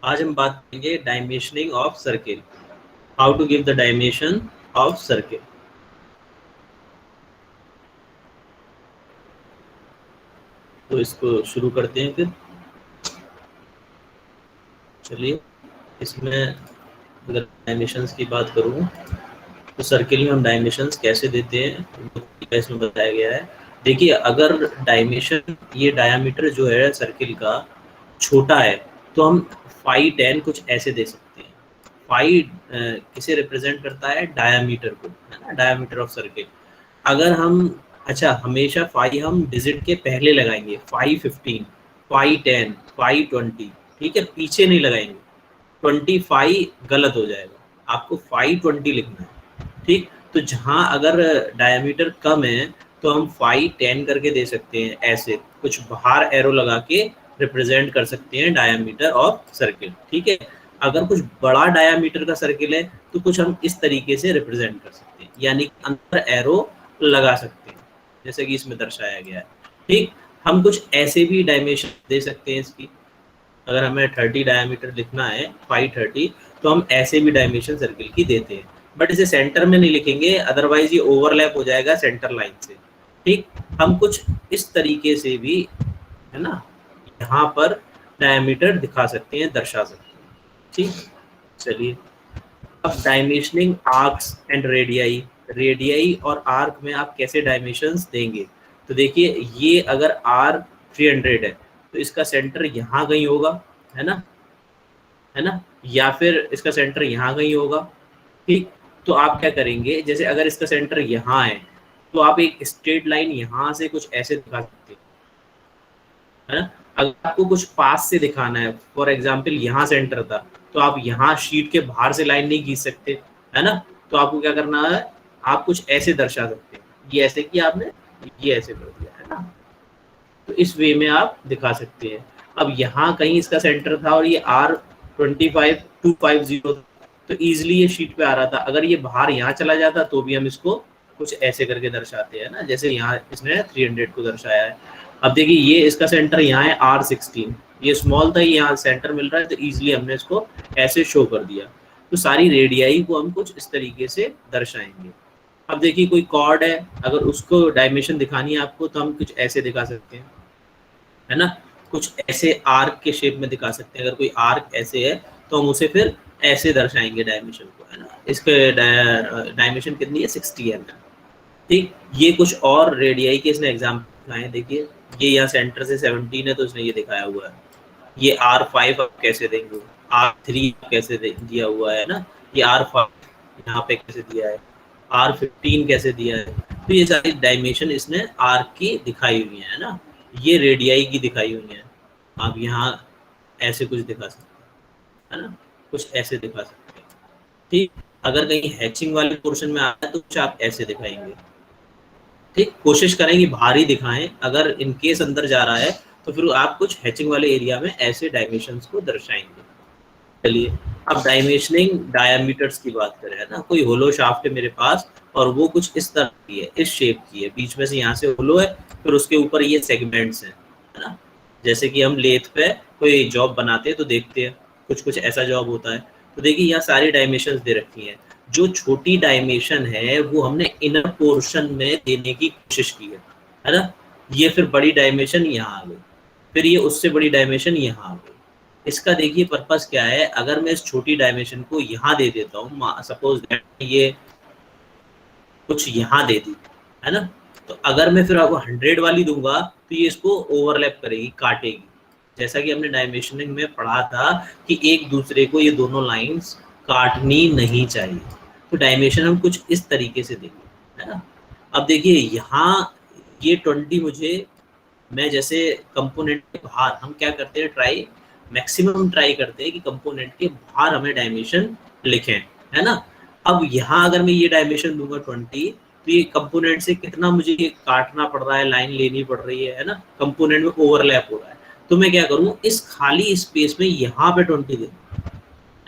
आज हम बात करेंगे dimensioning of circle, how to give the dimension of circle. तो इसको शुरू करते हैं फिर। चलिए, इसमें अगर डायमेंशंस की बात करूँ तो सर्किल में हम डायमेंशंस कैसे देते हैं वो इसमें बताया गया है। देखिए, अगर डायमेंशन ये डायामीटर जो है सर्किल का छोटा है तो हम फाई 10 कुछ ऐसे दे सकते हैं। फाई किसे रिप्रेजेंट करता है? डायामीटर को, है ना, डायामीटर ऑफ सर्किल। अगर हम अच्छा, हमेशा फाई हम डिजिट के पहले लगाएंगे, फाई 15, फाई 10, फाई 20, ठीक है, पीछे नहीं लगाएंगे। 25 गलत हो जाएगा, आपको 520 लिखना है, ठीक। तो जहां अगर डायमीटर कम है तो हम 510 करके दे सकते हैं, ऐसे कुछ बाहर एरो लगा के रिप्रेजेंट कर सकते हैं डायमीटर ऑफ सर्किल, ठीक है। अगर कुछ बड़ा डायमीटर का सर्किल है तो कुछ हम इस तरीके से रिप्रेजेंट कर सकते हैं, यानी अंदर एरो लगा सकते हैं, जैसे कि इसमें दर्शाया गया है, ठीक। हम कुछ ऐसे भी डायमेंशन दे सकते हैं इसकी। अगर हमें 30 डायमीटर लिखना है, 530, तो हम ऐसे भी डायमेंशन सर्किल की देते हैं, बट इसे सेंटर में नहीं लिखेंगे, अदरवाइज ये ओवरलैप हो जाएगा सेंटर लाइन से, ठीक। हम कुछ इस तरीके से भी, है ना, यहाँ पर डायमीटर दिखा सकते हैं, दर्शा सकते हैं, ठीक। चलिए, अब dimensioning arcs and radii. Radii और आर्क में आप कैसे डायमेंशंस देंगे? तो देखिए, ये अगर आर 300 है तो इसका सेंटर यहाँ कहीं होगा, है ना, या फिर इसका सेंटर यहाँ कहीं होगा, ठीक। तो आप क्या करेंगे, जैसे अगर इसका सेंटर यहाँ है तो आप एक स्ट्रेट लाइन यहाँ से कुछ ऐसे दिखा सकते हैं, है ना। अगर आपको कुछ पास से दिखाना है, फॉर एग्जाम्पल यहाँ सेंटर था, तो आप यहाँ शीट के बाहर से लाइन नहीं खींच सकते, है ना। तो आपको क्या करना है, आप कुछ ऐसे दर्शा सकते हैं, ये ऐसे किया आपने, ये ऐसे कर दिया, है ना। तो इस वे में आप दिखा सकते हैं। अब यहाँ कहीं इसका सेंटर था और ये R25250 तो ईजिली ये शीट पे आ रहा था। अगर ये बाहर यहाँ चला जाता तो भी हम इसको कुछ ऐसे करके दर्शाते हैं ना, जैसे यहाँ इसने 300 को दर्शाया है। अब देखिए, ये इसका सेंटर यहाँ है R16, ये स्मॉल था, ये यहाँ सेंटर मिल रहा है, तो ईजिली हमने इसको ऐसे शो कर दिया। तो सारी रेडियाई को हम कुछ इस तरीके से दर्शाएंगे। अब देखिए, कोई कॉर्ड है, अगर उसको डायमेंशन दिखानी है आपको तो हम कुछ ऐसे दिखा सकते हैं, है ना, कुछ ऐसे आर्क के शेप में दिखा सकते हैं। अगर कोई आर्क ऐसे है तो हम उसे फिर ऐसे दर्शाएंगे डायमेंशन को, है ना। इसके डायमेंशन कितनी है? 60 है, ठीक। ये कुछ और रेडियाई के इसने एग्जाम्पल दिखाए, देखिए ये यहाँ सेंटर से 17 है तो इसने ये दिखाया हुआ है। ये R5 आप कैसे देंगे, R3 कैसे दिया हुआ है ना, ये R5 यहाँ पे कैसे दिया है, R15 कैसे दिया है। तो ये सारी डायमेंशन इसने आर्क की दिखाई हुई है ना, ये रेडियाई की दिखाई हुई है। आप यहाँ ऐसे कुछ दिखा सकते हैं, है ना, कुछ ऐसे दिखा सकते हैं, ठीक। अगर कहीं हैचिंग वाले पोर्शन में आता है तो कुछ आप ऐसे दिखाएंगे, ठीक। कोशिश करें कि बाहर ही दिखाएं, अगर इन केस अंदर जा रहा है तो फिर आप कुछ हैचिंग वाले एरिया में ऐसे डायमेंशंस को दर्शाएंगे। चलिए, अब डायमेंशनिंग डायमीटर्स की बात करें, है ना। कोई होलो शाफ्ट है मेरे पास और वो कुछ इस तरह की है, इस शेप की है, बीच में से यहाँ से होलो है, फिर उसके ऊपर ये सेगमेंट्स हैं, है ना। जैसे कि हम लेथ पे कोई जॉब बनाते हैं तो देखते हैं कुछ कुछ ऐसा जॉब होता है। तो देखिए, यहाँ सारी डायमेंशंस दे रखी हैं। जो छोटी डायमेंशन है वो हमने इनर पोर्शन में देने की कोशिश की है ना। ये फिर बड़ी डायमेंशन यहाँ आ गई, फिर ये उससे बड़ी डायमेंशन यहाँ आ गई। इसका देखिए पर्पस क्या है, अगर मैं इस छोटी डायमेंशन को यहाँ दे देता हूँ, सपोज ये कुछ यहाँ दे दी, है ना, तो अगर मैं फिर आपको 100 वाली दूंगा तो ये इसको ओवरलैप करेगी, काटेगी। जैसा कि हमने डायमेंशनिंग में पढ़ा था कि एक दूसरे को ये दोनों लाइंस काटनी नहीं चाहिए, तो डायमेंशन हम कुछ इस तरीके से देंगे, है ना। अब देखिए, यहाँ ये 20 मुझे, मैं जैसे कंपोनेंट के बाहर हम क्या करते हैं, मैक्सिमम ट्राई करते हैं कि कंपोनेंट के बाहर हमें डायमेंशन लिखें, है ना। अब यहाँ अगर मैं ये डायमेंशन दूंगा 20, तो ये कंपोनेंट से कितना मुझे ये काटना पड़ रहा है, लाइन लेनी पड़ रही है ना, कंपोनेंट में ओवरलैप हो रहा है। तो मैं क्या करूँ, इस खाली स्पेस में यहाँ पे 20 दे दूँ,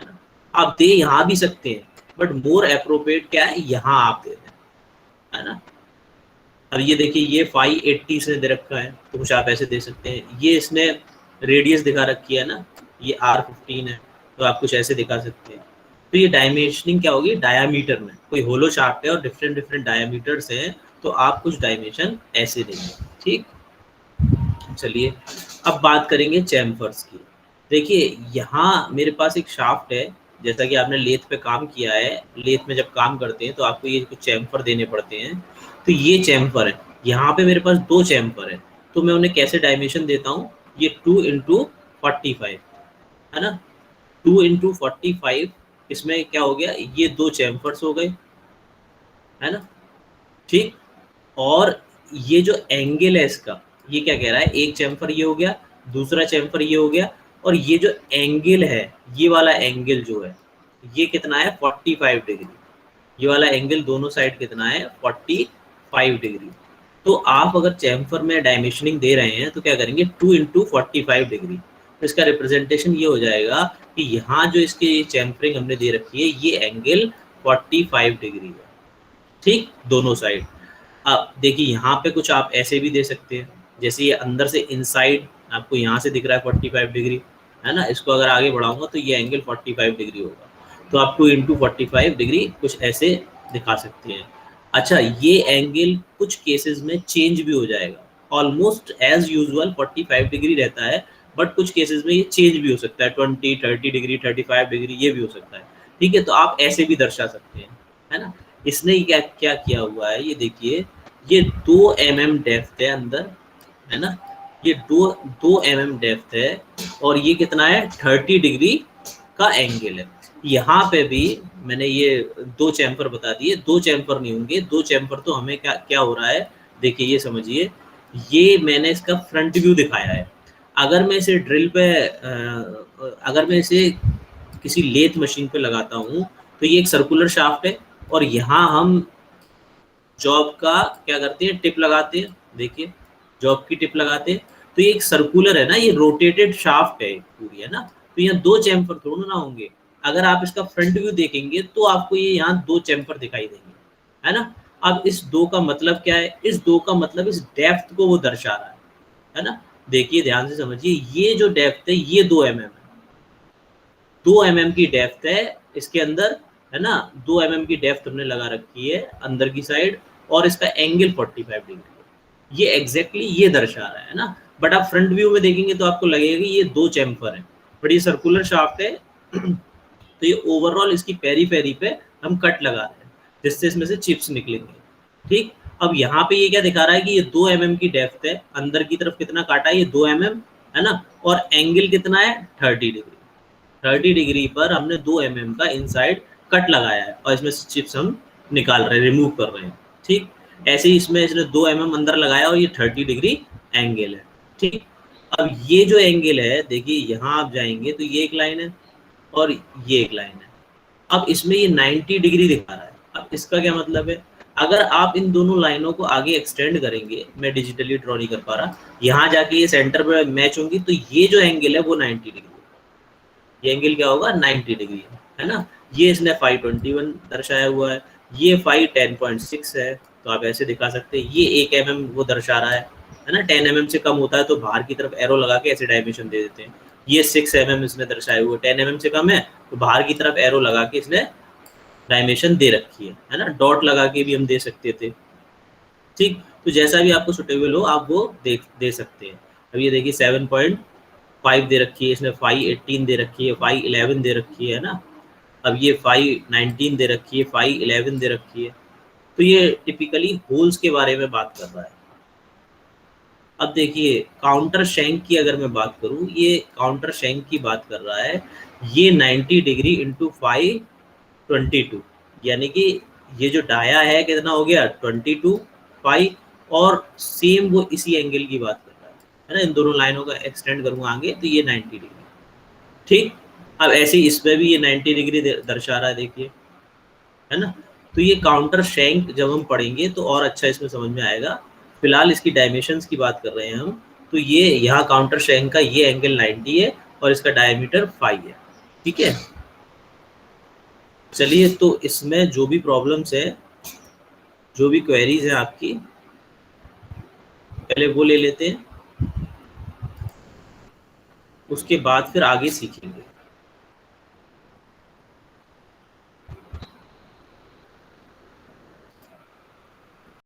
है ना। आप दे यहाँ भी सकते हैं, बट मोर अप्रोप्रिएट क्या है, यहाँ आप दे दें, है ना। अब ये देखिए, ये 580 इसने दे रखा है तो कुछ आप ऐसे दे सकते हैं। ये इसने रेडियस दिखा रखी है ना, ये R15 है, तो आप कुछ ऐसे दिखा सकते हैं। तो ये डायमेंशनिंग क्या होगी, डायामीटर में कोई होलो शाफ्ट है और डिफरेंट डिफरेंट डायामीटर्स हैं, तो आप कुछ डायमेंशन ऐसे देंगे। ठीक, चलिए अब बात करेंगे चैम्फर्स की। देखिए यहाँ मेरे पास एक शाफ्ट है, जैसा कि आपने लेथ पे काम किया है, लेथ में जब काम करते हैं तो आपको ये कुछ चैम्फर देने पड़ते हैं। तो ये चैम्फर है, यहाँ पे मेरे पास 2 चैम्फर है, तो मैं उन्हें कैसे डायमेंशन देता हूँ, ये 2x45 है ना, 2x45, इसमें क्या हो गया, ये 2 चैम्फर्स हो गए, है ना। ठीक, और ये जो एंगल है इसका, ये क्या कह रहा है, एक चैम्फर ये हो गया, दूसरा चैम्फर ये हो गया, और ये जो एंगल है, ये वाला एंगल जो है, ये कितना है 45 डिग्री। ये वाला एंगल दोनों साइड कितना है 45 डिग्री। तो आप अगर चैम्फर में डायमेंशनिंग दे रहे हैं तो क्या करेंगे, 2x45 डिग्री। तो इसका रिप्रेजेंटेशन ये हो जाएगा कि यहाँ जो इसकी चैम्फरिंग हमने दे रखी है, ये एंगल 45 डिग्री है। ठीक, दोनों साइड। अब देखिए यहाँ पे कुछ आप ऐसे भी दे सकते हैं, जैसे ये अंदर से इनसाइड आपको यहाँ से दिख रहा है 45 डिग्री, है ना। इसको अगर आगे बढ़ाऊंगा तो ये एंगल 45 डिग्री होगा, तो आप 2x45 डिग्री कुछ ऐसे दिखा सकते हैं। अच्छा, ये एंगल कुछ केसेस में चेंज भी हो जाएगा, ऑलमोस्ट एज यूजुअल 45 डिग्री रहता है, बट कुछ केसेस में ये चेंज भी हो सकता है, 20, 30 डिग्री, 35 डिग्री, ये भी हो सकता है। ठीक है, तो आप ऐसे भी दर्शा सकते हैं, है ना। इसने क्या क्या किया हुआ है, ये देखिए, ये 2 mm डेप्थ है अंदर, है ना, ये 2 mm डेप्थ है, और ये कितना है 30 डिग्री का एंगल है। यहाँ पे भी मैंने ये 2 चैम्फर बता दिए, 2 चैम्फर नहीं होंगे, 2 चैम्फर तो हमें क्या क्या हो रहा है, देखिए ये समझिए, ये मैंने इसका फ्रंट व्यू दिखाया है। अगर मैं इसे ड्रिल पे अगर मैं इसे किसी लेथ मशीन पे लगाता हूँ, तो ये एक सर्कुलर शाफ्ट है, और यहाँ हम जॉब का क्या करते हैं, टिप लगाते हैं, देखिए जॉब की टिप लगाते हैं, तो ये एक सर्कुलर है ना, ये रोटेटेड शाफ्ट है पूरी, है ना। तो यहाँ 2 चैम्फर थोड़ा ना होंगे, अगर आप इसका फ्रंट व्यू देखेंगे तो आपको ये यहाँ 2 चैम्फर दिखाई देंगे, है ना। अब इस 2 का मतलब क्या है, इस 2 का मतलब इस डेप्थ को वो दर्शा रहा है ना। देखिए ध्यान से समझिए, ये जो डेप्थ है ये 2 mm है, 2 mm की डेप्थ है इसके अंदर, है ना। 2 mm की डेप्थ हमने लगा रखी है अंदर की साइड, और इसका एंगल 45 डिग्री है, ये एग्जैक्टली ये दर्शा रहा है ना। बट आप फ्रंट व्यू में देखेंगे तो आपको लगेगा कि ये 2 चैम्फर है, बट ये सर्कुलर शाफ्ट है। तो ये ओवरऑल इसकी पेरी पेरी पे हम कट लगा रहे हैं, जिससे इसमें से चिप्स निकलेंगे। ठीक, अब यहाँ पे ये क्या दिखा रहा है कि ये 2 mm की डेप्थ है, अंदर की तरफ कितना काटा है, ये 2 mm, है ना, और एंगल कितना है 30 डिग्री। 30 डिग्री पर हमने 2 mm का इनसाइड कट लगाया है, और इसमें से चिप्स हम निकाल रहे हैं, रिमूव कर रहे हैं। ठीक, ऐसे ही इसमें इसने 2 mm अंदर लगाया, और ये 30 डिग्री एंगल है। ठीक, अब ये जो एंगल है, देखिए यहाँ आप जाएंगे तो ये एक लाइन है, और ये एक लाइन है। अब इसमें ये 90 डिग्री दिखा रहा है। अब इसका क्या मतलब है, अगर आप इन दोनों लाइनों को आगे एक्सटेंड करेंगे, मैं डिजिटली ड्रॉ नहीं कर पा रहा, यहाँ जाके ये सेंटर पे मैच होंगी, तो ये जो एंगल है वो 90 डिग्री, ये एंगल क्या होगा 90 डिग्री, है ना। ये इसने 521 दर्शाया हुआ है, ये 510.6 है, तो आप ऐसे दिखा सकते हैं, ये 1 mm वो दर्शा रहा है ना। 10 mm से कम होता है तो बाहर की तरफ एरो लगा के ऐसे डायमेंशन दे देते हैं। ये 6 mm इसने दर्शाए हुए, 10 mm से कम है तो बाहर की तरफ एरो लगा के इसने डायमेंशन दे रखी है ना, डॉट लगा के भी हम दे सकते थे। ठीक, तो जैसा भी आपको सुटेबल हो आप वो दे सकते हैं। अब ये देखिए 7.5 दे रखी है इसने, 518 दे रखी है, 511 दे रखी है ना। अब ये 519 दे रखी है, 511 दे रखी है। तो ये टिपिकली होल्स के बारे में बात कर रहा है। अब देखिए काउंटर शैंक की अगर मैं बात करूं, ये काउंटर शैंक की बात कर रहा है, ये 90 डिग्री इंटू 522, यानी कि ये जो डाया है कितना हो गया 22 5, और सेम वो इसी एंगल की बात कर रहा है ना। इन दोनों लाइनों का एक्सटेंड करूंगा आगे तो ये 90 डिग्री। ठीक, अब ऐसे ही इसमें भी ये 90 डिग्री दर्शा रहा है, देखिए, है ना। तो ये काउंटर शैंक जब हम पढ़ेंगे तो और अच्छा इसमें समझ में आएगा। फिलहाल इसकी डायमेंशंस की बात कर रहे हैं हम, तो ये यहाँ काउंटर शैंक का ये एंगल 90 है और इसका डायमीटर 5 है। ठीक है, चलिए तो इसमें जो भी प्रॉब्लम्स है, जो भी क्वेरीज है आपकी, पहले वो ले लेते हैं, उसके बाद फिर आगे सीखेंगे।